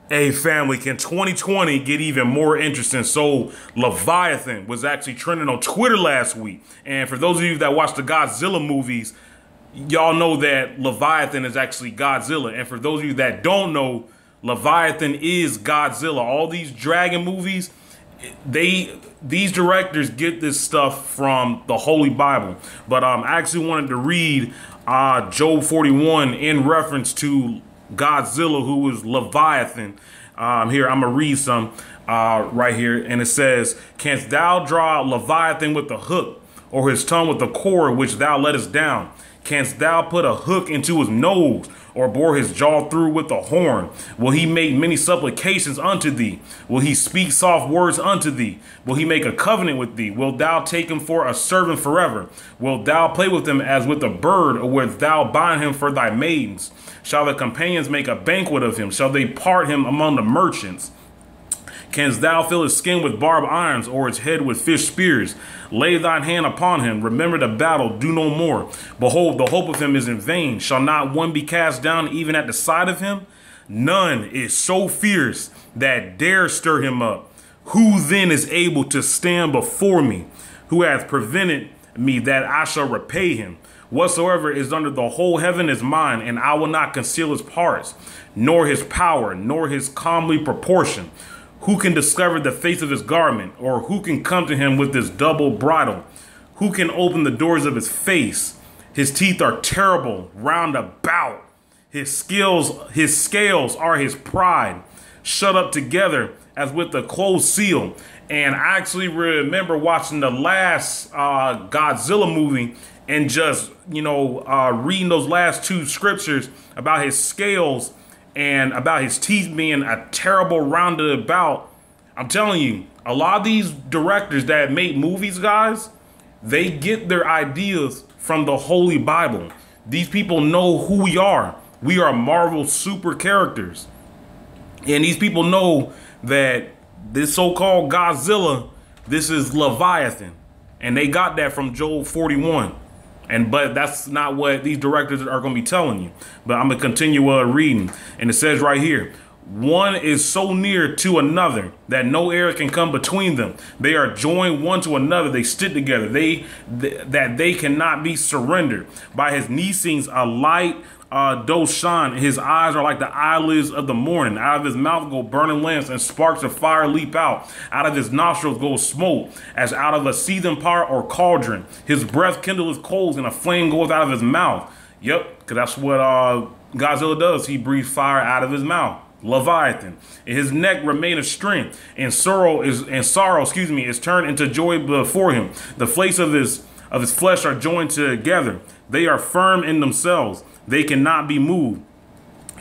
Hey family, can 2020 get even more interesting? So Leviathan was actually trending on Twitter last week. And for those of you that watch the Godzilla movies, y'all know that Leviathan is actually Godzilla. And for those of you that don't know, Leviathan is Godzilla. All these dragon movies, these directors get this stuff from the Holy Bible. But I actually wanted to read Job 41 in reference to Godzilla, who is Leviathan. Here, I'm gonna read some right here, and it says, "Canst thou draw Leviathan with a hook, or his tongue with a cord which thou lettest down? Canst thou put a hook into his nose, or bore his jaw through with a horn? Will he make many supplications unto thee? Will he speak soft words unto thee? Will he make a covenant with thee? Wilt thou take him for a servant forever? Wilt thou play with him as with a bird, or wilt thou bind him for thy maidens? Shall the companions make a banquet of him? Shall they part him among the merchants? Canst thou fill his skin with barbed irons, or his head with fish spears? Lay thine hand upon him. Remember the battle. Do no more. Behold, the hope of him is in vain. Shall not one be cast down even at the sight of him? None is so fierce that dare stir him up. Who then is able to stand before me? Who hath prevented me that I shall repay him? Whatsoever is under the whole heaven is mine, and I will not conceal his parts, nor his power, nor his comely proportion. Who can discover the face of his garment, or who can come to him with his double bridle? Who can open the doors of his face? His teeth are terrible round about. His scales are his pride, shut up together as with a closed seal. And I actually remember watching the last Godzilla movie and just, reading those last two scriptures about his scales and about his teeth being a terrible rounded about. I'm telling you, a lot of these directors that make movies, guys, they get their ideas from the Holy Bible. These people know who we are. We are Marvel super characters. And these people know that this so-called Godzilla, this is Leviathan. And they got that from Job 41. But that's not what these directors are going to be telling you. But I'm going to continue reading. And it says right here, one is so near to another that no air can come between them. They are joined one to another. They stick together. That they cannot be surrendered. By his neesings a light doth shine. His eyes are like the eyelids of the morning. Out of his mouth go burning lamps, and sparks of fire leap out. Out of his nostrils goes smoke, as out of a seething pot or cauldron. His breath kindleth coals, and a flame goeth out of his mouth. Yep, because that's what Godzilla does. He breathes fire out of his mouth. Leviathan. And his neck remaineth strength, and sorrow is turned into joy before him. The flakes of his flesh are joined together. They are firm in themselves. They cannot be moved.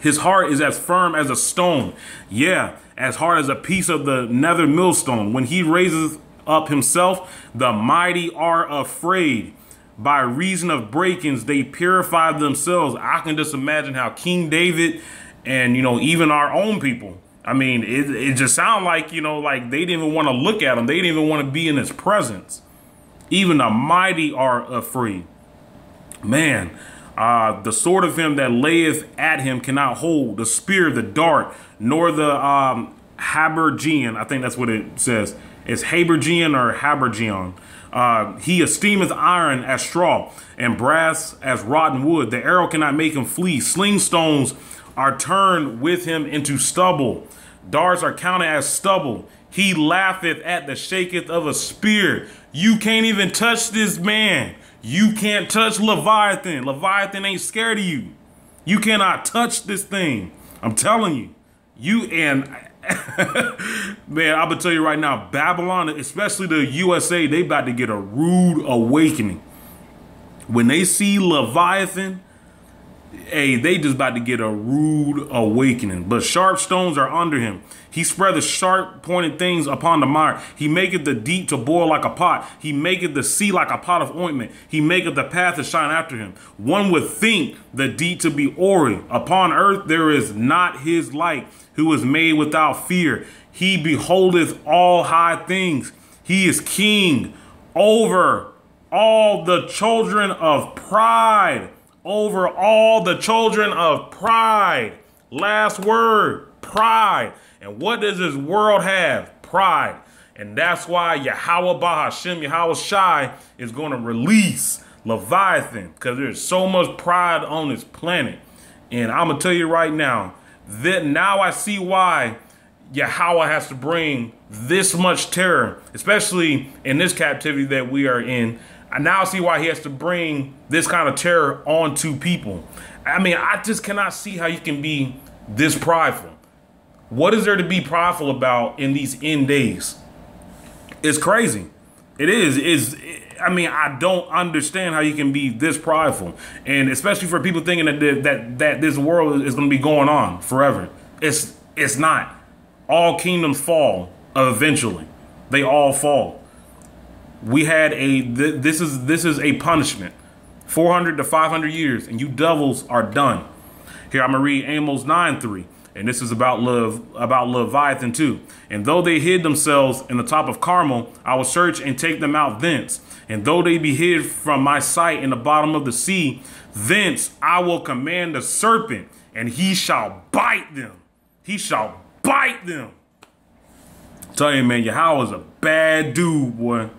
His heart is as firm as a stone. Yeah, as hard as a piece of the nether millstone. When he raises up himself, the mighty are afraid. By reason of breakings, they purify themselves. I can just imagine how King David and, even our own people, I mean, it just sounds like, like they didn't even want to look at him. They didn't even want to be in his presence. Even the mighty are afraid. Man, the sword of him that layeth at him cannot hold, the spear, the dart, nor the habergeon. I think that's what it says. It's habergeon or habergeon. He esteemeth iron as straw, and brass as rotten wood. The arrow cannot make him flee. Sling stones are turned with him into stubble. Darts are counted as stubble. He laugheth at the shaketh of a spear. You can't even touch this man. You can't touch Leviathan. Leviathan ain't scared of you. You cannot touch this thing. I'm telling you. Man, I'm gonna tell you right now, Babylon, especially the USA, they about to get a rude awakening. When they see Leviathan, hey, they just about to get a rude awakening. But sharp stones are under him. He spreadeth sharp pointed things upon the mire. He maketh the deep to boil like a pot. He maketh the sea like a pot of ointment. He maketh the path to shine after him. One would think the deep to be ory. Upon earth there is not his like, who is made without fear. He beholdeth all high things. He is king over all the children of pride. Over all the children of pride. Last word. Pride. And what does this world have? Pride. And that's why LION4YAHAWASHI is going to release Leviathan, because there's so much pride on this planet. And I'm going to tell you right now, that now I see why Yahweh has to bring this much terror, especially in this captivity that we are in. I now see why he has to bring this kind of terror onto people. I mean, I just cannot see how you can be this prideful. What is there to be prideful about in these end days? It's crazy. It is. I mean, I don't understand how you can be this prideful, and especially for people thinking that this world is going to be going on forever. It's not. All kingdoms fall eventually. They all fall. We had this is a punishment. 400 to 500 years, and you devils are done. Here I'm gonna read Amos 9:3. And this is about Leviathan too. And though they hid themselves in the top of Carmel, I will search and take them out thence. And though they be hid from my sight in the bottom of the sea, thence I will command the serpent, and he shall bite them. He shall bite them. I tell you, man, Yahweh is a bad dude, boy.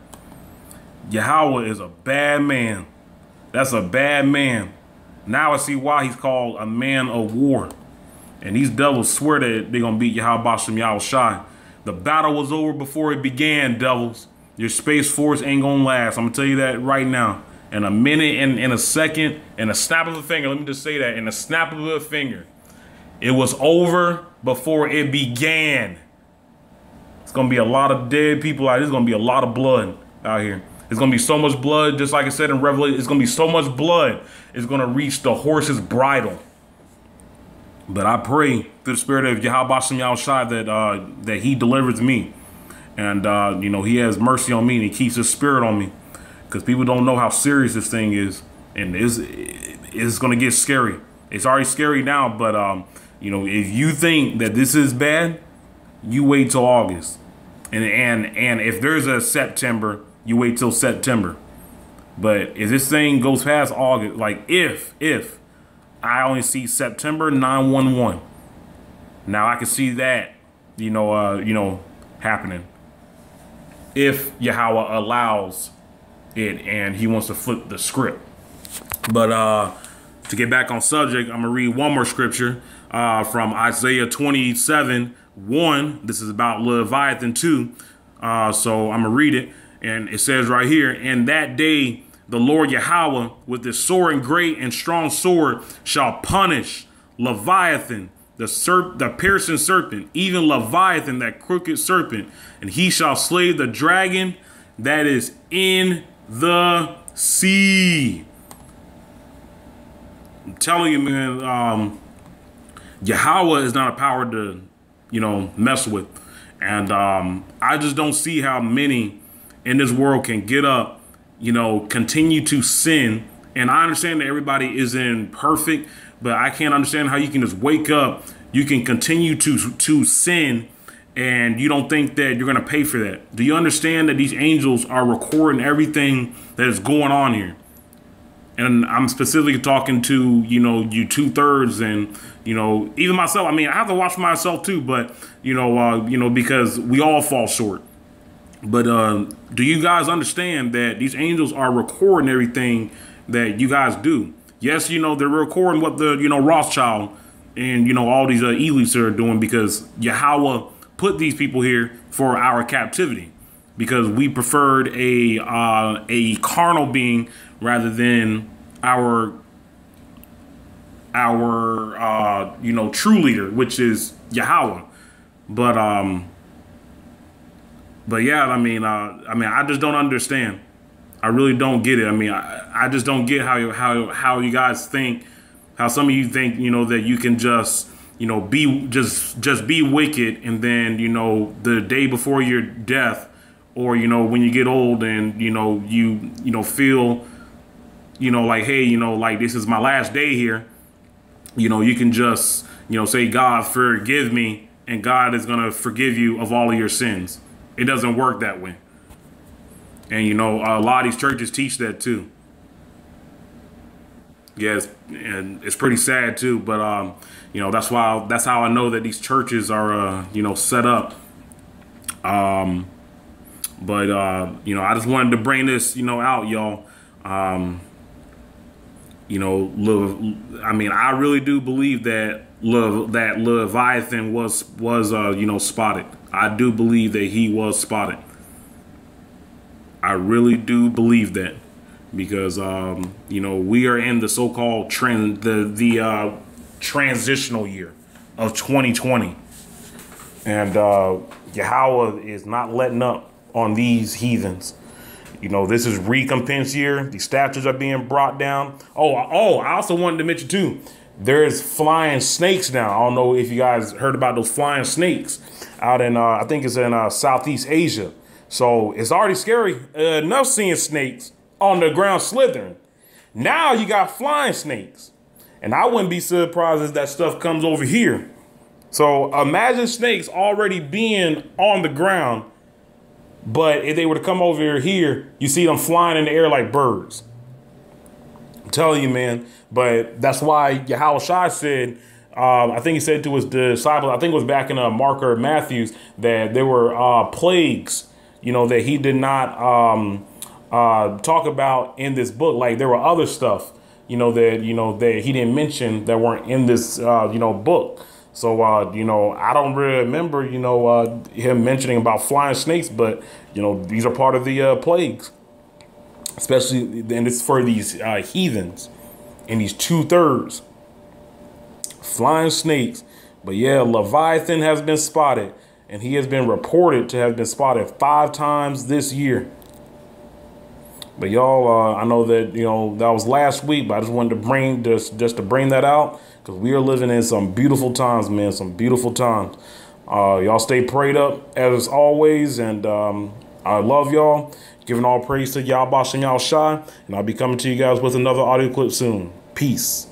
Yahweh is a bad man. That's a bad man. Now I see why he's called a man of war. And these devils swear that they're going to beat Yahawashi. The battle was over before it began, devils. Your Space Force ain't going to last. I'm going to tell you that right now. In a minute, in a second, in a snap of a finger. Let me just say that. In a snap of a finger. It was over before it began. It's going to be a lot of dead people out here. There's going to be a lot of blood out here. There's going to be so much blood, just like I said in Revelation. It's going to be so much blood. It's going to reach the horse's bridle. But I pray through the spirit of Yahawashi that he delivers me. And, you know, he has mercy on me and he keeps his spirit on me. Because people don't know how serious this thing is. And it's going to get scary. It's already scary now. But, you know, if you think that this is bad, you wait till August. And if there's a September, you wait till September. But if this thing goes past August, like if I only see September 911. Now I can see that, you know, happening if Yahweh allows it and he wants to flip the script. But to get back on subject, I'm gonna read one more scripture from Isaiah 27:1. This is about Leviathan too. So I'm gonna read it, and it says right here, "In that day, the Lord Yahweh, with his soaring great and strong sword, shall punish Leviathan, the piercing serpent, even Leviathan, that crooked serpent, and he shall slay the dragon that is in the sea." I'm telling you, man, Yahweh is not a power to, you know, mess with. And I just don't see how many in this world can get up, you know, continue to sin. And I understand that everybody isn't perfect, but I can't understand how you can just wake up, you can continue to sin, and you don't think that you're going to pay for that. Do you understand that these angels are recording everything that is going on here? And I'm specifically talking to, you know, you 2/3 and, you know, even myself. I mean, I have to watch myself too, but, you know, because we all fall short. But do you guys understand that these angels are recording everything that you guys do? Yes, you know, they're recording what the, you know, Rothschild and, you know, all these elites are doing, because Yahweh put these people here for our captivity, because we preferred a carnal being rather than our you know, true leader, which is Yahweh. But yeah, I mean, I just don't understand. I really don't get it. I mean, I just don't get how you guys think, how some of you think, you know, that you can just, you know, be wicked, and then, you know, the day before your death, or, you know, when you get old and, you know, you feel, you know, like, hey, you know, like, this is my last day here, you know, you can just, you know, say, God, forgive me, and God is going to forgive you of all of your sins. It doesn't work that way. And, you know, a lot of these churches teach that too. Yes, and it's pretty sad too. But you know, that's how I know that these churches are you know, set up. But you know, I just wanted to bring this, you know, out, y'all. You know, I mean, I really do believe that Leviathan was you know, spotted. I do believe that he was spotted. I really do believe that, because you know, we are in the so-called transitional year of 2020, and Yahweh is not letting up on these heathens. You know, this is recompense year. These statues are being brought down. Oh, I also wanted to mention too, there's flying snakes now. I don't know if you guys heard about those flying snakes out in, I think it's in Southeast Asia. So it's already scary enough seeing snakes on the ground slithering. Now you got flying snakes. And I wouldn't be surprised if that stuff comes over here. So imagine snakes already being on the ground, but if they were to come over here, you see them flying in the air like birds. I'm telling you, man. But that's why Yahawashi said, I think he said to his disciples, I think it was back in Mark or Matthews, that there were plagues, you know, that he did not talk about in this book. Like there were other stuff, you know, that he didn't mention that weren't in this, you know, book. So, you know, I don't really remember, you know, him mentioning about flying snakes, but, you know, these are part of the plagues, especially, and it's for these heathens in these 2/3 flying snakes. But yeah, Leviathan has been spotted, and he has been reported to have been spotted 5 times this year. But y'all, I know that, you know, that was last week, but I just wanted to bring just to bring that out, because we are living in some beautiful times, man, some beautiful times. Y'all stay prayed up as always, and I love y'all. Giving all praise to Yahweh and Yahawashi, and I'll be coming to you guys with another audio clip soon. Peace.